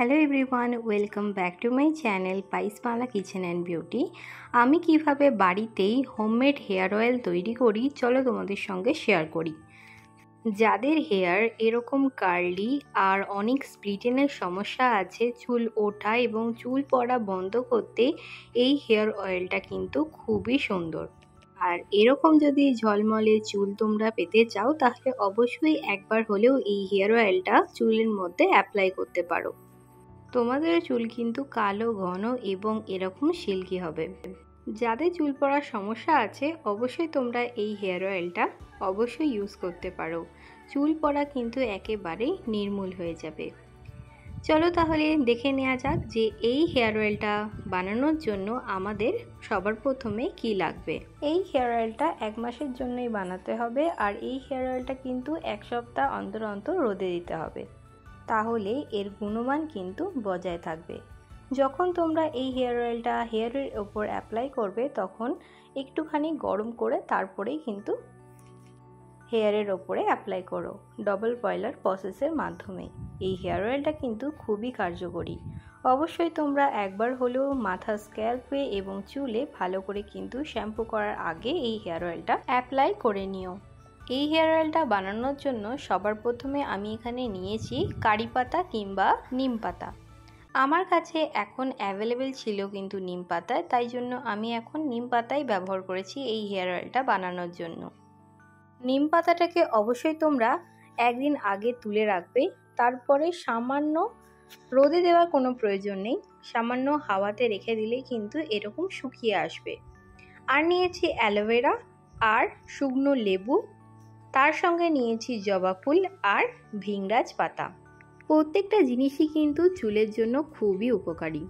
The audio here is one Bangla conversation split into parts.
Hello everyone, welcome back to my channel পাইসমালা কিচেন অ্যান্ড বিউটি। আমি কিভাবে বাড়িতেই হোমমেড হেয়ার অয়েল তৈরি করি চলো তোমাদের সঙ্গে শেয়ার করি। যাদের হেয়ার এরকম কার্লি আর অনেক স্প্লিটেনের সমস্যা আছে, চুল ওঠা এবং চুল পড়া বন্ধ করতে এই হেয়ার অয়েলটা কিন্তু খুবই সুন্দর। আর এরকম যদি ঝলমলে চুল তোমরা পেতে চাও তাহলে অবশ্যই একবার হলেও এই হেয়ার অয়েলটা চুলের মধ্যে অ্যাপ্লাই করতে পারো। তোমাদের চুল কিন্তু কালো ঘন এবং এরকম সিল্কি হবে। যাদের চুল পড়ার সমস্যা আছে অবশ্যই তোমরা এই হেয়ার অয়েলটা অবশ্যই ইউজ করতে পারো। চুল পড়া কিন্তু একেবারেই নির্মূল হয়ে যাবে। চলো তাহলে দেখে নেওয়া যাক যে এই হেয়ার অয়েলটা বানানোর জন্য আমাদের সবার প্রথমে কি লাগবে। এই হেয়ার অয়েলটা 1 মাসের জন্যই বানাতে হবে, আর এই হেয়ার অয়েলটা কিন্তু 1 সপ্তাহ অন্তর অন্তর রোদে দিতে হবে, তাহলে এর গুণমান কিন্তু বজায় থাকবে। যখন তোমরা এই হেয়ার অয়েলটা হেয়ারের ওপর অ্যাপ্লাই করবে তখন একটুখানি গরম করে তারপরেই কিন্তু হেয়ারের ওপরে অ্যাপ্লাই করো ডবল বয়লার প্রসেসের মাধ্যমে। এই হেয়ার অয়েলটা কিন্তু খুবই কার্যকরী। অবশ্যই তোমরা একবার হলেও মাথা, স্ক্যাল্পে এবং চুলে ভালো করে কিন্তু শ্যাম্পু করার আগে এই হেয়ার অয়েলটা অ্যাপ্লাই করে নিও। এই হেয়ার অয়েলটা বানানোর জন্য সবার প্রথমে আমি এখানে নিয়েছি কারি পাতা কিংবা নিম পাতা। আমার কাছে এখন অ্যাভেলেবেল ছিল কিন্তু নিম পাতায়, তাই জন্য আমি এখন নিম পাতাই ব্যবহার করেছি এই হেয়ার অয়েলটা বানানোর জন্য। নিম পাতাটাকে অবশ্যই তোমরা একদিন আগে তুলে রাখবে, তারপরে সামান্য রোদে দেওয়ার কোনো প্রয়োজন নেই, সামান্য হাওয়াতে রেখে দিলেই কিন্তু এরকম শুকিয়ে আসবে। আর নিয়েছি অ্যালোভেরা আর শুকনো লেবু, তার সঙ্গে নিয়েছি জবা ফুল আর ভিংরাজ পাতা। প্রত্যেকটা জিনিসই কিন্তু চুলের জন্য খুবই উপকারী।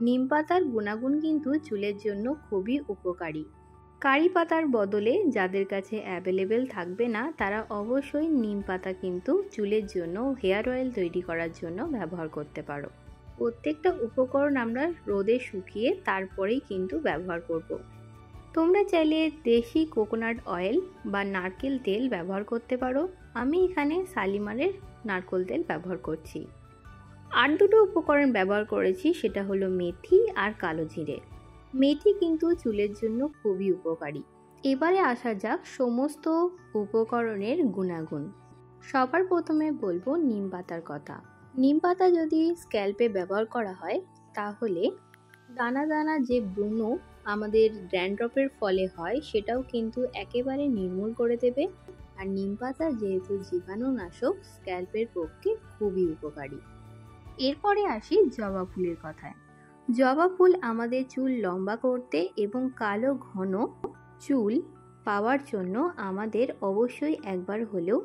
নিম পাতার গুণাগুণ কিন্তু চুলের জন্য খুবই উপকারী। কারি পাতার বদলে যাদের কাছে অ্যাভেলেবেল থাকবে না তারা অবশ্যই নিম পাতা কিন্তু চুলের জন্য হেয়ার অয়েল তৈরি করার জন্য ব্যবহার করতে পারো। প্রত্যেকটা উপকরণ আমরা রোদে শুকিয়ে তারপরেই কিন্তু ব্যবহার করব। তোমরা চাইলে দেশি কোকোনাট অয়েল বা নারকেল তেল ব্যবহার করতে পারো। আমি এখানে শালিমারের নারকেল তেল ব্যবহার করছি। আর দুটো উপকরণ ব্যবহার করেছি, সেটা হলো মেথি আর কালো জিরে। মেথি কিন্তু চুলের জন্য খুবই উপকারী। এবারে আসা যাক সমস্ত উপকরণের গুণাগুণ। সবার প্রথমে বলবো নিম পাতার কথা। নিম পাতা যদি স্ক্যাল্পে ব্যবহার করা হয় তাহলে দানা দানা যে ব্রণ আমাদের ড্যান্ড্রফের ফলে হয় সেটাও কিন্তু একেবারে নির্মূল করে দেবে। আর নিম পাতা যেহেতু জীবাণুনাশক, স্ক্যাল্পের পক্ষে খুবই উপকারী। এরপরে আসি জবা ফুলের কথায়। জবা ফুল আমাদের চুল লম্বা করতে এবং কালো ঘন চুল পাওয়ার জন্য আমাদের অবশ্যই একবার হলেও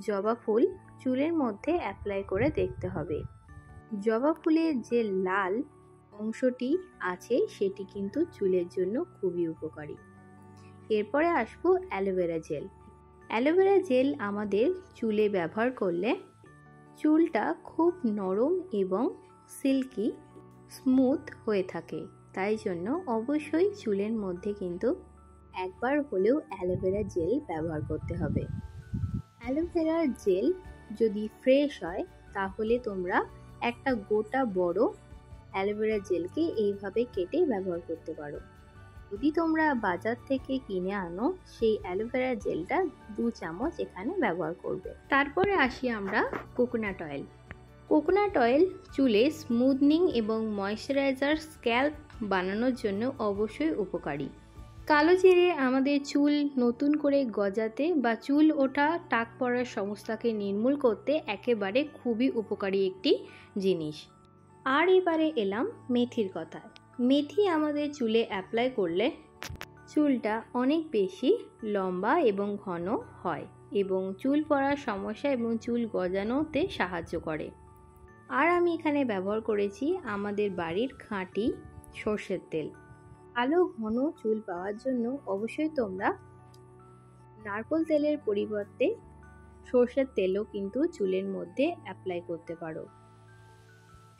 জবা ফুল চুলের মধ্যে অ্যাপ্লাই করে দেখতে হবে। জবা ফুলের যে লাল অংশটি আছে সেটি কিন্তু চুলের জন্য খুবই উপকারী। এরপরে আসবো অ্যালোভেরা জেল। অ্যালোভেরা জেল আমাদের চুলে ব্যবহার করলে চুলটা খুব নরম এবং সিল্কি স্মুথ হয়ে থাকে, তাই জন্য অবশ্যই চুলের মধ্যে কিন্তু একবার হলেও অ্যালোভেরা জেল ব্যবহার করতে হবে। অ্যালোভেরার জেল যদি ফ্রেশ হয় তাহলে তোমরা একটা গোটা বড় অ্যালোভেরা জেলকে এইভাবে কেটে ব্যবহার করতে পারো। যদি তোমরা বাজার থেকে কিনে আনো সেই অ্যালোভেরা জেলটা 2 চামচ এখানে ব্যবহার করবে। তারপরে আসি আমরা কোকোনাট অয়েল। কোকোনাট অয়েল চুলে স্মুথনিং এবং ময়শ্চারাইজার স্ক্যাল্প বানানোর জন্য অবশ্যই উপকারী। কালো জিরে আমাদের চুল নতুন করে গজাতে বা চুল ওঠা, টাক পড়ার সমস্যাকে নির্মূল করতে একেবারে খুবই উপকারী একটি জিনিস। আর এবারে এলাম মেথির কথায়। মেথি আমাদের চুলে অ্যাপ্লাই করলে চুলটা অনেক বেশি লম্বা এবং ঘন হয় এবং চুল পড়ার সমস্যা এবং চুল গজানোতে সাহায্য করে। আর আমি এখানে ব্যবহার করেছি আমাদের বাড়ির খাঁটি সর্ষের তেল। কালো ঘন চুল পাওয়ার জন্য অবশ্যই তোমরা নারকেল তেলের পরিবর্তে সর্ষের তেলও কিন্তু চুলের মধ্যে অ্যাপ্লাই করতে পারো।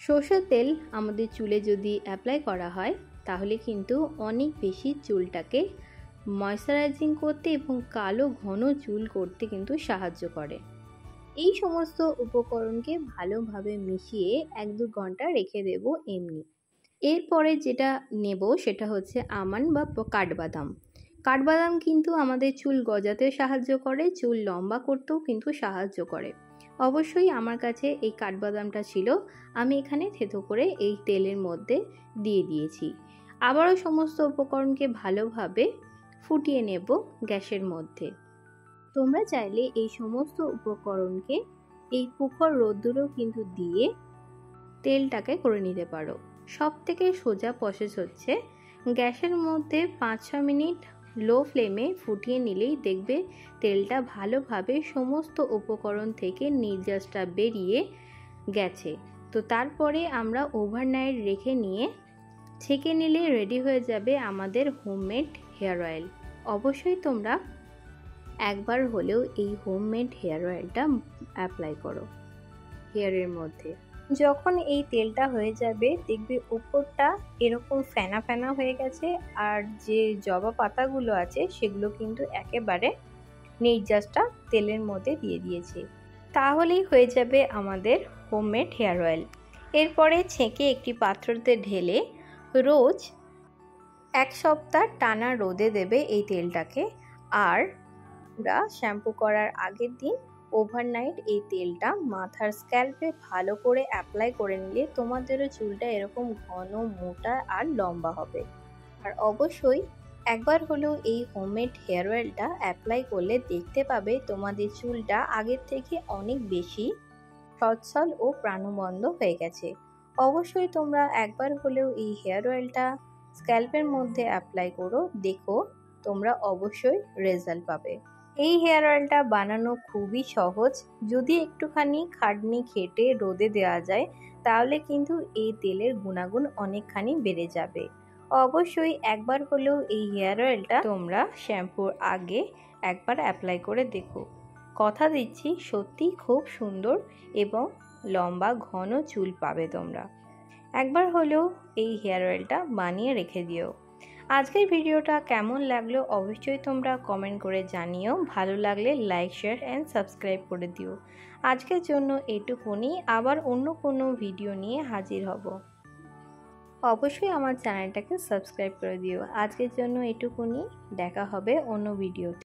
সর্ষের তেল আমাদের চুলে যদি অ্যাপ্লাই করা হয় তাহলে কিন্তু অনেক বেশি চুলটাকে ময়শ্চারাইজিং করতে এবং কালো ঘন চুল করতে কিন্তু সাহায্য করে। এই সমস্ত উপকরণকে ভালোভাবে মিশিয়ে 1-2 ঘন্টা রেখে দেব এমনি। এরপরে যেটা নেব সেটা হচ্ছে আমন্ড বা কাঠবাদাম। কাঠবাদাম কিন্তু আমাদের চুল গজাতে সাহায্য করে, চুল লম্বা করতেও কিন্তু সাহায্য করে। অবশ্যই আমার কাছে এই কাঠবাদামটা ছিল, আমি এখানে থেতো করে এই তেলের মধ্যে দিয়ে দিয়েছি। আবারও সমস্ত উপকরণকে ভালোভাবে ফুটিয়ে নেব গ্যাসের মধ্যে। তোমরা চাইলে এই সমস্ত উপকরণকে এই প্রখর রোদ্দুরেও কিন্তু দিয়ে তেলটাকে করে নিতে পারো। সব থেকে সোজা প্রসেস হচ্ছে গ্যাসের মধ্যে 5-6 মিনিট লো ফ্লেমে ফুটিয়ে নিলেই দেখবে তেলটা ভালোভাবে সমস্ত উপকরণ থেকে নির্যাসটা বেরিয়ে গেছে। তো তারপরে আমরা ওভারনাইট রেখে নিয়ে ছেঁকে নিলে রেডি হয়ে যাবে আমাদের হোমমেড হেয়ার অয়েল। অবশ্যই তোমরা একবার হলেও এই হোমমেড হেয়ার অয়েলটা অ্যাপ্লাই করো হেয়ারের মধ্যে। যখন এই তেলটা হয়ে যাবে দেখবে উপরটা এরকম ফেনা ফেনা হয়ে গেছে, আর যে জবা পাতাগুলো আছে সেগুলো কিন্তু একেবারে নির্যাসটা তেলের মধ্যে দিয়ে দিয়েছে। তাহলেই হয়ে যাবে আমাদের হোমমেড হেয়ার অয়েল। এরপরে ছেঁকে একটি পাত্রতে ঢেলে রোজ 1 সপ্তাহ টানা রোদে দেবে এই তেলটাকে। আর আমরা শ্যাম্পু করার আগের দিন ওভারনাইট এই তেলটা মাথার স্ক্যাল্পে ভালো করে অ্যাপ্লাই করে নিলে তোমাদেরও চুলটা এরকম ঘন, মোটা আর লম্বা হবে। আর অবশ্যই একবার হলেও এই হোমমেড হেয়ার অয়েলটা অ্যাপ্লাই করলে দেখতে পাবে তোমাদের চুলটা আগের থেকে অনেক বেশি সচ্ছল ও প্রাণবন্ত হয়ে গেছে। অবশ্যই তোমরা একবার হলেও এই হেয়ার অয়েলটা স্ক্যাল্পের মধ্যে অ্যাপ্লাই করো, দেখো তোমরা অবশ্যই রেজাল্ট পাবে। এই হেয়ার অয়েলটা বানানো খুবই সহজ, যদি একটুখানি খাটনি খেটে রোদে দেওয়া যায় তাহলে কিন্তু এই তেলের গুণাগুণ অনেকখানি বেড়ে যাবে। অবশ্যই একবার হলেও এই হেয়ার অয়েলটা তোমরা শ্যাম্পুর আগে একবার অ্যাপ্লাই করে দেখো। কথা দিচ্ছি সত্যি খুব সুন্দর এবং লম্বা ঘন চুল পাবে তোমরা। একবার হলেও এই হেয়ার অয়েলটা বানিয়ে রেখে দিও। আজকের ভিডিওটা কেমন লাগলো অবশ্যই তোমরা কমেন্ট করে জানিও। ভালো লাগলে লাইক, শেয়ার অ্যান্ড সাবস্ক্রাইব করে দিও। আজকের জন্য এটুকুনি, আবার অন্য কোনো ভিডিও নিয়ে হাজির হব। অবশ্যই আমার চ্যানেলটাকে সাবস্ক্রাইব করে দিও। আজকের জন্য এটুকুনি, দেখা হবে অন্য ভিডিওতে।